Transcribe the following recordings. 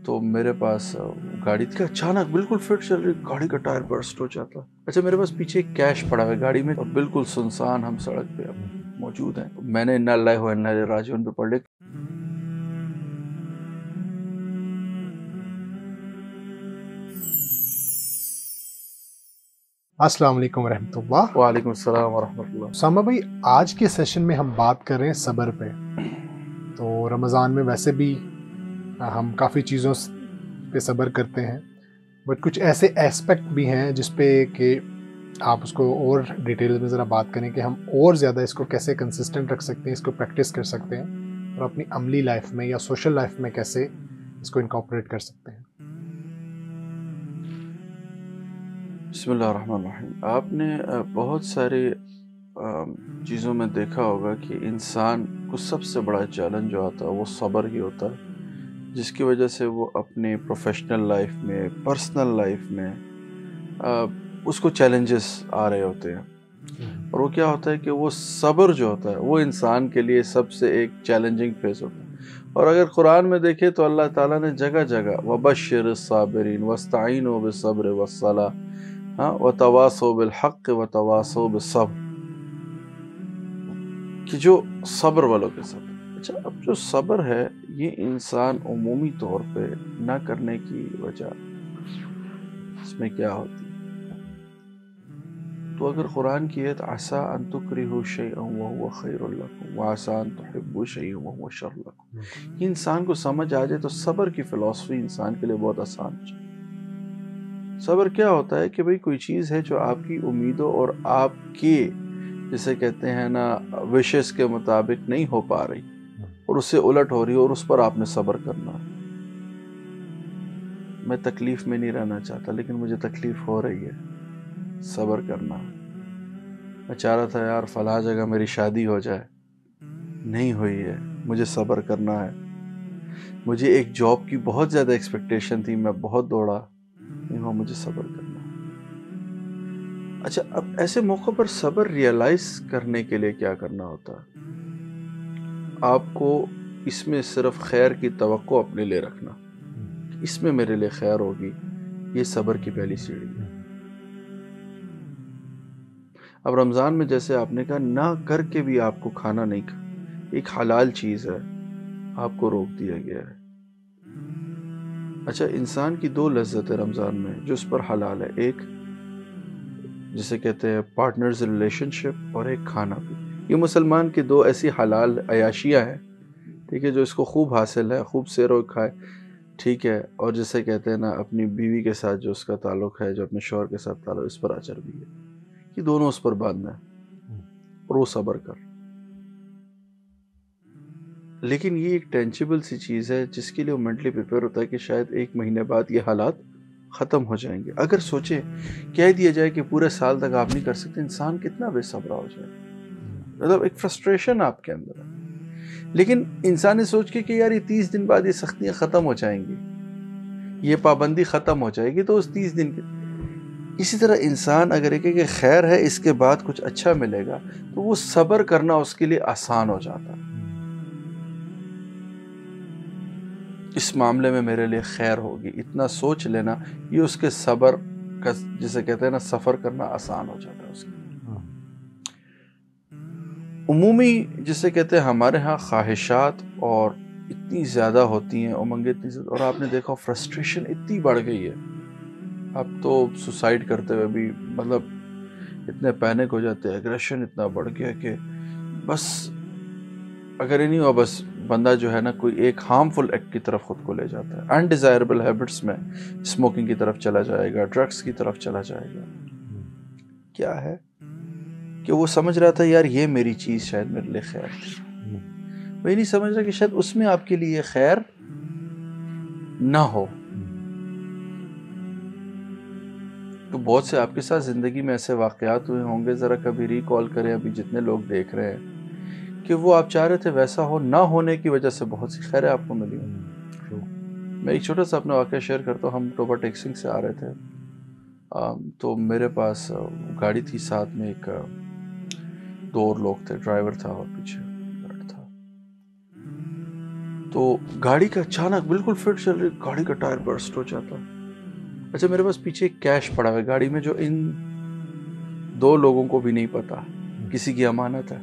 تو میرے پاس گاڑی تھی، اچانک بالکل فٹ چل رہی گاڑی کا ٹائر برسٹ ہو جاتا. اچھا میرے پاس پیچھے کیش پڑا ہوا ہے گاڑی میں اور بالکل سنسان ہم سڑک پہ موجود ہیں. میں نے انا اللہ و انا الیہ راجعون پہ پڑھ لیا. السلام علیکم ورحمۃ اللہ. وعلیکم السلام ورحمۃ اللہ. اسامہ بھائی، آج کے سیشن میں ہم بات کر رہے ہیں صبر پہ. تو رمضان میں ویسے بھی ہم کافی چیزوں پہ صبر کرتے ہیں، بٹ کچھ ایسے ایسپیکٹ بھی ہیں جس پہ کہ آپ اس کو اور ڈیٹیل میں ذرا بات کریں کہ ہم اور زیادہ اس کو کیسے کنسسٹنٹ رکھ سکتے ہیں، اس کو پریکٹس کر سکتے ہیں اور اپنی عملی لائف میں یا سوشل لائف میں کیسے اس کو انکارپوریٹ کر سکتے ہیں. بسم اللہ الرحمن الرحیم. آپ نے بہت سارے چیزوں میں دیکھا ہوگا کہ انسان کو سب سے بڑا چیلنج جو آتا ہے وہ صبر ہی ہوتا ہے، جس کی وجہ سے وہ اپنے پروفیشنل لائف میں، پرسنل لائف میں اس کو چیلنجز آ رہے ہوتے ہیں. اور وہ کیا ہوتا ہے کہ وہ صبر جو ہوتا ہے وہ انسان کے لیے سب سے ایک چیلنجنگ فیز ہوتا ہے. اور اگر قرآن میں دیکھیں تو اللہ تعالیٰ نے جگہ جگہ وَبَشِّرِ الصَّابِرِينَ وَاسْتَعِينُوا بِالصَّبْرِ وَالصَّلَاةِ وَتَوَاصَوْا بِالْحَقِّ وَتَوَاصَوْا بِالصَّبْرِ، کہ جو صبر والوں کے ساتھ. اچھا اب جو صبر ہے یہ انسان عمومی طور پہ نہ کرنے کی وجہ اس میں کیا ہوتی ہے؟ تو اگر قرآن کی ایت عسیٰ ان تکرہوا شیئا وہو خیر لکم وعسیٰ ان تحبوا شیئا وہو شر لکم، یہ انسان کو سمجھ آ جائے تو صبر کی فلسفی انسان کے لیے بہت آسان ہو جائے. صبر کیا ہوتا ہے کہ بھئی کوئی چیز ہے جو آپ کی امیدوں اور آپ کے جسے کہتے ہیں نا وشز کے مطابق نہیں ہو پا رہی اور اس سے الٹ ہو رہی ہے اور اس پر آپ نے صبر کرنا. میں تکلیف میں نہیں رہنا چاہتا لیکن مجھے تکلیف ہو رہی ہے، صبر کرنا. میں چاہ رہا تھا یار فلاں جگہ میری شادی ہو جائے، نہیں ہوئی ہے، مجھے صبر کرنا ہے. مجھے ایک جاب کی بہت زیادہ ایکسپیکٹیشن تھی، میں بہت دوڑا، نہیں ہوا، مجھے صبر کرنا ہے. اچھا اب ایسے موقع پر صبر ریئلائز کرنے کے لیے کیا کرنا ہوتا ہے؟ آپ کو اس میں صرف خیر کی توقع اپنے لیے رکھنا، اس میں میرے لیے خیر ہوگی، یہ صبر کی پہلی سیڑھی ہے. اب رمضان میں جیسے آپ نے کہا نہ کر کے بھی آپ کو کھانا نہیں کھا، ایک حلال چیز ہے، آپ کو روک دیا گیا ہے. اچھا انسان کی دو لذت ہے رمضان میں جو اس پر حلال ہے، ایک جسے کہتے ہیں پارٹنرز ریلیشن شپ اور ایک کھانا بھی. یہ مسلمان کی دو ایسی حلال عیاشیاں ہیں، ٹھیک ہے، جو اس کو خوب حاصل ہے، خوب سیرو کھائے، ٹھیک ہے. اور جسے کہتے ہیں نا اپنی بیوی کے ساتھ جو اس کا تعلق ہے، جو اپنے شوہر کے ساتھ تعلق، اس پر اجر بھی ہے. یہ دونوں اس پر باندھنا ہے اور وہ صبر کر. لیکن یہ ایک ٹینچیبل سی چیز ہے جس کے لیے وہ مینٹلی پریپیئر ہوتا ہے کہ شاید ایک مہینے بعد یہ حالات ختم ہو جائیں گے. اگر سوچیں کہہ دیا جائے کہ پورے سال تک آپ نہیں کر سکتے، انسان کتنا بے صبرا ہو جائے. مطلب ایک فرسٹریشن آپ کے اندر ہے. لیکن انسان نے سوچ کے کہ یار یہ 30 دن بعد یہ سختیاں ختم ہو جائیں گی، یہ پابندی ختم ہو جائے گی، تو اس 30 دن کے اسی طرح انسان اگر ایک کہ خیر ہے اس کے بعد کچھ اچھا ملے گا تو وہ صبر کرنا اس کے لیے آسان ہو جاتا. اس معاملے میں میرے لیے خیر ہوگی، اتنا سوچ لینا، یہ اس کے صبر کا جسے کہتے ہیں نا سفر کرنا آسان ہو جاتا ہے اس کے لیے. عمومی جسے کہتے ہیں ہمارے ہاں خواہشات اور اتنی زیادہ ہوتی ہیں، امنگیں اتنی زیادہ، اور آپ نے دیکھا فرسٹریشن اتنی بڑھ گئی ہے. اب تو سوسائڈ کرتے ہوئے بھی مطلب اتنے پینک ہو جاتے ہیں، ایگریشن اتنا بڑھ گیا کہ بس اگر یہ نہیں ہوا بس بندہ جو ہے نا کوئی ایک ہارمفل ایکٹ کی طرف خود کو لے جاتا ہے، انڈیزائربل ہیبٹس میں اسموکنگ کی طرف چلا جائے گا، ڈرگس کی طرف چلا جائے گا. کیا ہے کہ وہ سمجھ رہا تھا یار یہ میری چیز شاید میرے لیے خیر تھی، وہ یہ نہیں سمجھ رہا کہ شاید اس میں آپ کے لیے خیر نہ ہو. تو بہت سے آپ کے ساتھ زندگی میں ایسے واقعات ہوئے ہوں گے، ذرا کبھی ریکال کریں، ابھی جتنے لوگ دیکھ رہے ہیں کہ وہ آپ چاہ رہے تھے ویسا ہو، نہ ہونے کی وجہ سے بہت سی خیریں آپ کو ملی. میں ایک چھوٹا سا اپنا واقعہ شیئر کرتا ہوں. ہم ٹوبا ٹیکسنگ سے آ رہے تھے، تو میرے پاس گاڑی تھی، ساتھ میں ایک 2 اور لوگ تھے، ڈرائیور تھا اور پیچھے گارڈ تھا. تو گاڑی کا اچانک بالکل فٹ چل رہی، گاڑی کا ٹائر برسٹ ہو جاتا. اچھا میرے پاس پیچھے کیش پڑا ہوا ہے گاڑی میں جو ان 2 لوگوں کو بھی نہیں پتا، کسی کی امانت ہے.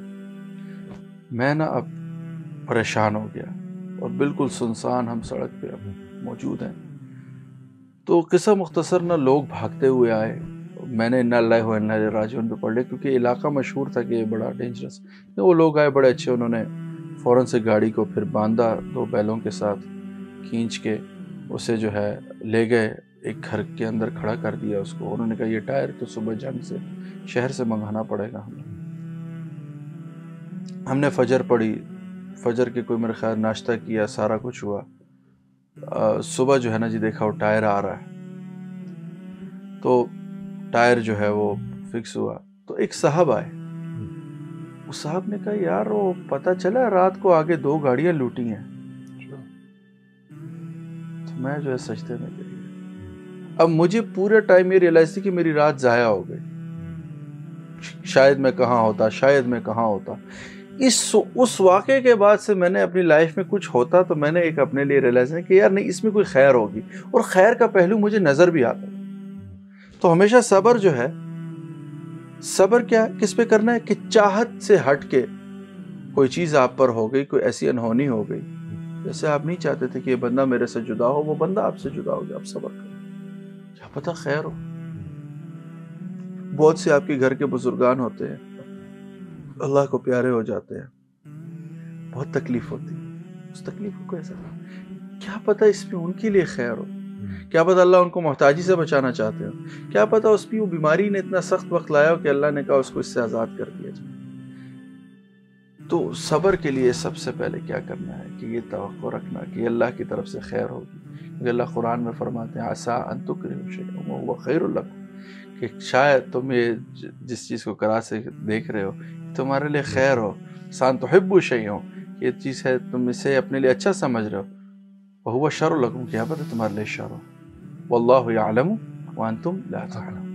میں نا اب پریشان ہو گیا اور بالکل سنسان ہم سڑک پہ اب موجود ہیں. تو قصہ مختصر نہ لوگ بھاگتے ہوئے آئے، میں نے انا اللہ و انا الیہ راجعون پہ پڑھ لیا کیونکہ علاقہ مشہور تھا کہ یہ بڑا ڈینجرس. وہ لوگ آئے بڑے اچھے، انہوں نے فوراً سے گاڑی کو پھر باندھا 2 بیلوں کے ساتھ کھینچ کے اسے جو ہے لے گئے ایک گھر کے اندر کھڑا کر دیا اس کو. انہوں نے کہا یہ ٹائر تو صبح جنگ سے شہر سے منگانا پڑے گا. ہم نے فجر پڑھی، فجر کے کوئی میرے خیال ناشتہ کیا، سارا کچھ ہوا. صبح جو ہے نا جی دیکھا وہ ٹائر آ رہا ہے، تو ٹائر جو ہے وہ فکس ہوا. تو ایک صاحب آئے، اس صاحب نے کہا یار وہ پتہ چلا رات کو آگے 2 گاڑیاں لوٹی ہیں. تو میں جو ہے سجدے میں گر گیا. اب مجھے پورے ٹائم یہ ریئلائز تھی کہ میری رات ضائع ہو گئی، شاید میں کہاں ہوتا، شاید میں کہاں ہوتا. اس واقعے کے بعد سے میں نے اپنی لائف میں کچھ ہوتا تو میں نے ایک اپنے لیے ریئلائز ہے کہ یار نہیں اس میں کوئی خیر ہوگی، اور خیر کا پہلو مجھے نظر بھی آتا. تو ہمیشہ صبر جو ہے، صبر کیا کس پہ کرنا ہے کہ چاہت سے ہٹ کے کوئی چیز آپ پر ہو گئی، کوئی ایسی انہونی ہو گئی جیسے آپ نہیں چاہتے تھے کہ یہ بندہ میرے سے جدا ہو، وہ بندہ آپ سے جدا ہو گیا، آپ صبر کرو، کیا پتہ خیر ہو. بہت سے آپ کے گھر کے بزرگان ہوتے ہیں اللہ کو پیارے ہو جاتے ہیں، بہت تکلیف ہوتی ہے، اس تکلیف کو ایسا کیا پتہ اس میں ان کے لیے خیر ہو، کیا پتہ اللہ ان کو محتاجی سے بچانا چاہتے ہو، کیا پتہ اس پہ وہ بیماری نے اتنا سخت وقت لایا ہو کہ اللہ نے کہا اس کو اس سے آزاد کر دیا جائے. تو صبر کے لیے سب سے پہلے کیا کرنا ہے کہ یہ توقع رکھنا کہ اللہ کی طرف سے خیر ہوگی. کیونکہ اللہ قرآن میں فرماتے ہیں عسیٰ ان تکرہوا شیئا وہو خیر لکم، کہ شاید تم یہ جس چیز کو کرا سے دیکھ رہے ہو تمہارے لیے خیر ہو. سان تحبوا شیئا، یہ چیز ہے تم اسے اپنے لیے اچھا سمجھ رہے ہو، وہو شر لکم، کیا پتہ تمہارے لیے شر ہو. واللہ یعلم وانتم لا تعلمون.